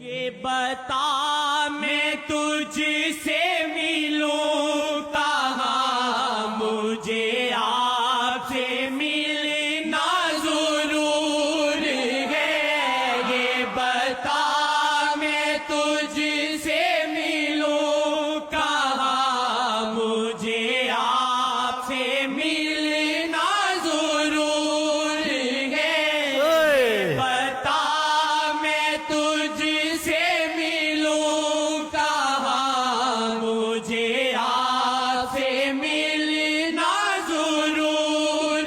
یہ بتا میں تجھ سے ملوں کہاں، مجھے آپ سے ملنا ضرور ہے۔ یہ بتا میں تجھ سے ملوں کہاں، مجھے آپ سے ملنا ضرور ہے۔ بتا میں تجھ سے ملوں کہاں، مجھے آپ سے ملنا ضرور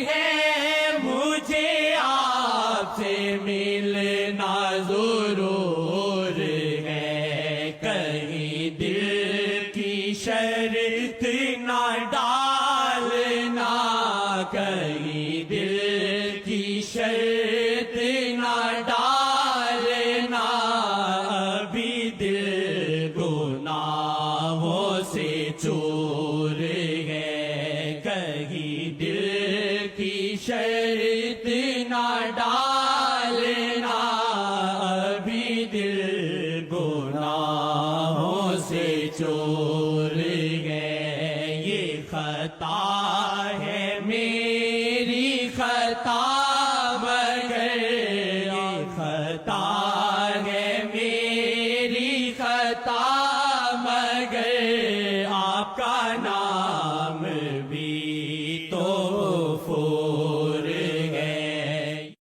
ہے۔ مجھے آپ سے ملنا ضرور ہے۔ کہیں دل کی شرط نہ ڈالنا، کہیں دل کی شرط نہ ڈالنا، ابھی دل گناہوں سے چور ہے۔ کہیں دل کی شرط نہ ڈالنا، ابھی دل گناہوں سے چور ہے۔ یہ خطا ہے میری خطا، مگر یہ خطا ہے میری خطا،